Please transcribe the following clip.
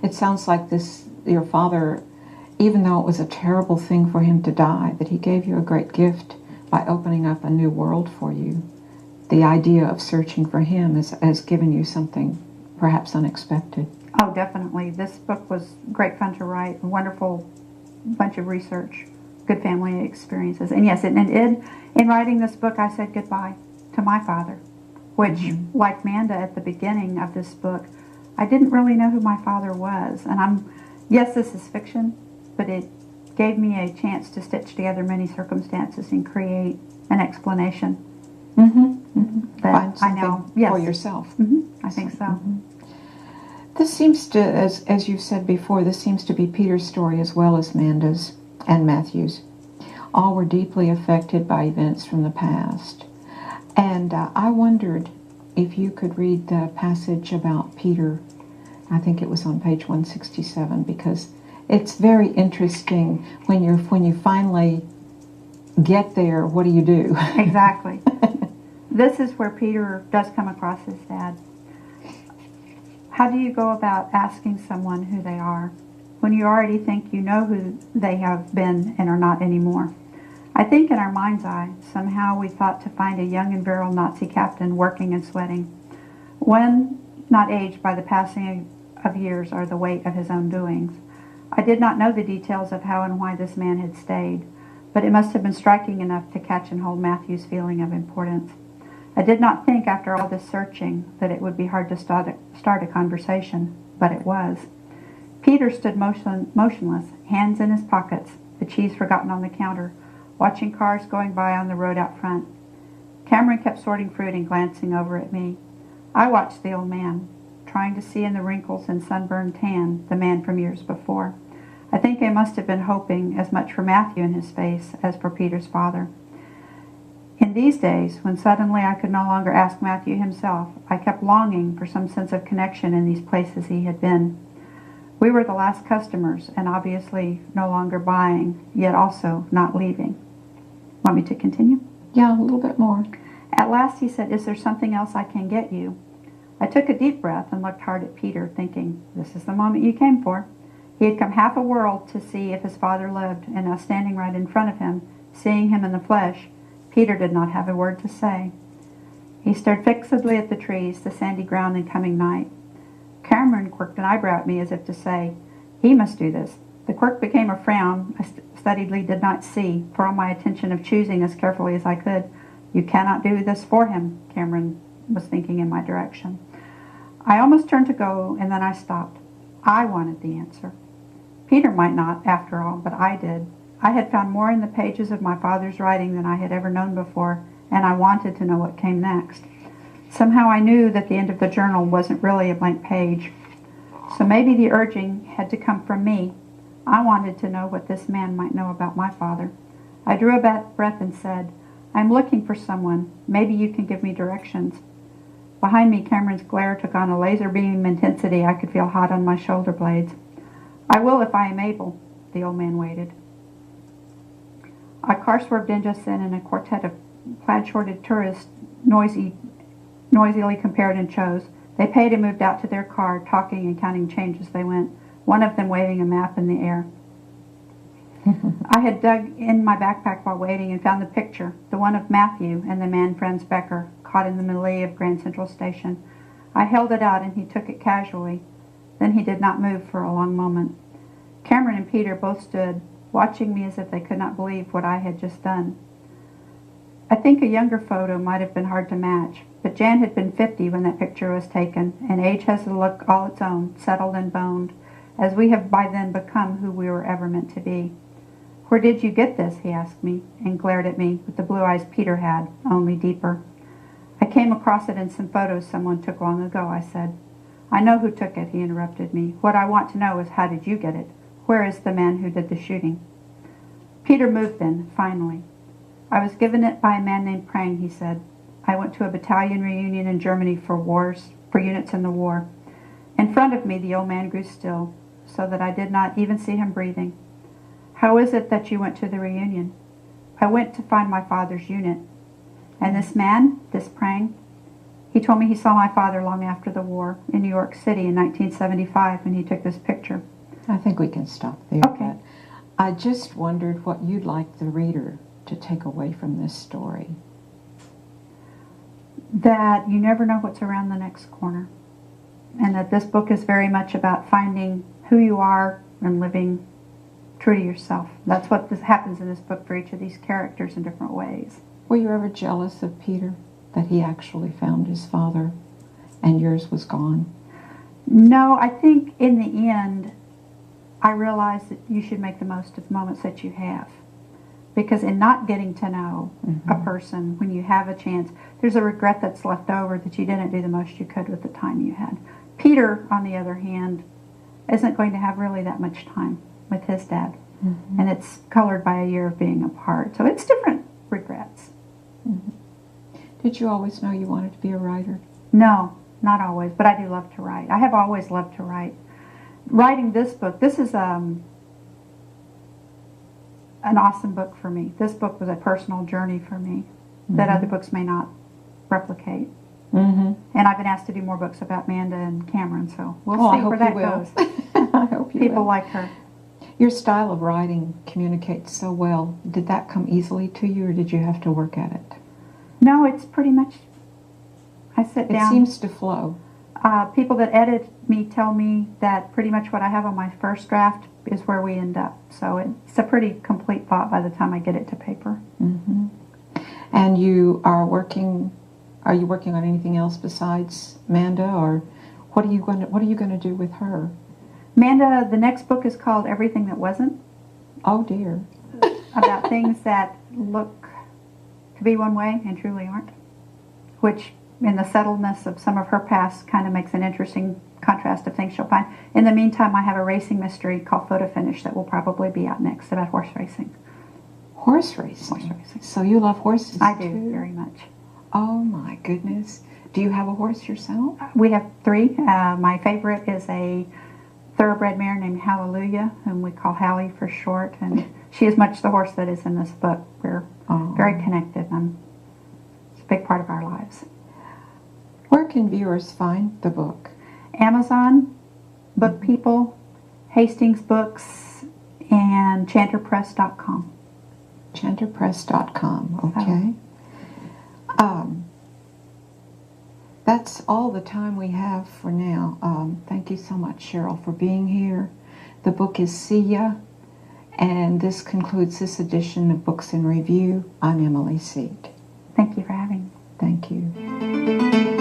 It sounds like your father, even though it was a terrible thing for him to die, that he gave you a great gift by opening up a new world for you. The idea of searching for him has given you something perhaps unexpected. Oh, definitely. This book was great fun to write, a wonderful bunch of research, good family experiences. And yes, in writing this book, I said goodbye to my father, which, like Manda at the beginning of this book, I didn't really know who my father was. And yes, this is fiction, but it gave me a chance to stitch together many circumstances and create an explanation. Find something for yourself. I think so. This seems to, as you said before, this seems to be Peter's story as well as Manda's and Matthew's. All were deeply affected by events from the past. And I wondered if you could read the passage about Peter. I think it was on page 167, because it's very interesting when you finally get there. What do you do? Exactly. This is where Peter does come across his dad. How do you go about asking someone who they are when you already think you know who they have been and are not anymore? I think in our mind's eye, somehow we thought to find a young and virile Nazi captain working and sweating, one not aged by the passing of years or the weight of his own doings. I did not know the details of how and why this man had stayed, but it must have been striking enough to catch and hold Matthew's feeling of importance. I did not think after all this searching that it would be hard to start a conversation, but it was. Peter stood motionless, hands in his pockets, the cheese forgotten on the counter, watching cars going by on the road out front. Cameron kept sorting fruit and glancing over at me. I watched the old man, trying to see in the wrinkles and sunburned tan the man from years before. I think I must have been hoping as much for Matthew in his face as for Peter's father. In these days, when suddenly I could no longer ask Matthew himself, I kept longing for some sense of connection in these places he had been. We were the last customers, and obviously no longer buying, yet also not leaving. Want me to continue? Yeah, a little bit more. At last he said, "Is there something else I can get you?" I took a deep breath and looked hard at Peter, thinking, this is the moment you came for. He had come half a world to see if his father lived, and now standing right in front of him, seeing him in the flesh, Peter did not have a word to say. He stared fixedly at the trees, the sandy ground, and coming night. Cameron quirked an eyebrow at me as if to say, he must do this. The quirk became a frown I studiedly did not see, for all my attention of choosing as carefully as I could. You cannot do this for him, Cameron was thinking in my direction. I almost turned to go, and then I stopped. I wanted the answer. Peter might not, after all, but I did. I had found more in the pages of my father's writing than I had ever known before, and I wanted to know what came next. Somehow I knew that the end of the journal wasn't really a blank page. So maybe the urging had to come from me. I wanted to know what this man might know about my father. I drew a breath and said, "I'm looking for someone. Maybe you can give me directions." Behind me, Cameron's glare took on a laser beam intensity I could feel hot on my shoulder blades. "I will if I am able." The old man waited. A car swerved in just then, and a quartet of plaid-shorted tourists noisily compared and chose. They paid and moved out to their car, talking and counting change as they went, one of them waving a map in the air. I had dug in my backpack while waiting and found the picture, the one of Matthew and the man Franz Becker, caught in the melee of Grand Central Station. I held it out and he took it casually. Then he did not move for a long moment. Cameron and Peter both stood, watching me as if they could not believe what I had just done. I think a younger photo might have been hard to match, but Jan had been 50 when that picture was taken, and age has a look all its own, settled and boned, as we have by then become who we were ever meant to be. "Where did you get this?" he asked me, and glared at me with the blue eyes Peter had, only deeper. "I came across it in some photos someone took long ago," I said. "I know who took it," he interrupted me. "What I want to know is how did you get it? Where is the man who did the shooting?" Peter moved then, finally. "I was given it by a man named Prang," he said. "I went to a battalion reunion in Germany for units in the war." In front of me the old man grew still, so that I did not even see him breathing. "How is it that you went to the reunion?" "I went to find my father's unit." "And this man, this Prang?" He told me he saw my father long after the war in New York City in 1975 when he took this picture. I think we can stop there. Okay. But I just wondered what you'd like the reader to take away from this story. That you never know what's around the next corner. And that this book is very much about finding who you are and living true to yourself. That's what happens in this book for each of these characters in different ways. Were you ever jealous of Peter, that he actually found his father and yours was gone? No, I think in the end, I realized that you should make the most of the moments that you have. Because in not getting to know a person when you have a chance, there's a regret that's left over that you didn't do the most you could with the time you had. Peter, on the other hand, isn't going to have really that much time with his dad. And it's colored by a year of being apart. So it's different regrets. Did you always know you wanted to be a writer? No, not always, but I do love to write. I have always loved to write. Writing this book, this is an awesome book for me. This book was a personal journey for me that other books may not replicate. And I've been asked to do more books about Manda and Cameron, so we'll see where that goes. I hope you People will. like her. Your style of writing communicates so well. Did that come easily to you, or did you have to work at it? No, it's pretty much, I sit It down. seems to flow. People that edit me tell me that pretty much what I have on my first draft is where we end up. So it's a pretty complete thought by the time I get it to paper. And you are working on anything else besides Manda, or what are you going to do with her? Manda, the next book is called Everything That Wasn't, Oh dear. about things that look to be one way and truly aren't, which in the settledness of some of her past kind of makes an interesting contrast of things she'll find. In the meantime, I have a racing mystery called Photo Finish that will probably be out next about horse racing. Horse racing. Horse racing. So you love horses I do, too? very much. Oh my goodness. Do you have a horse yourself? We have 3. My favorite is a thoroughbred mare named Hallelujah, whom we call Hallie for short, and she is much the horse that is in this book. We're very connected, and it's a big part of our lives. Where can viewers find the book? Amazon, Book People, Hastings Books, and chanterpress.com. Chanterpress.com, okay. That's all the time we have for now. Thank you so much, Cheryl, for being here. The book is See Ya, and this concludes this edition of Books in Review. I'm Emily Seat. Thank you for having me. Thank you.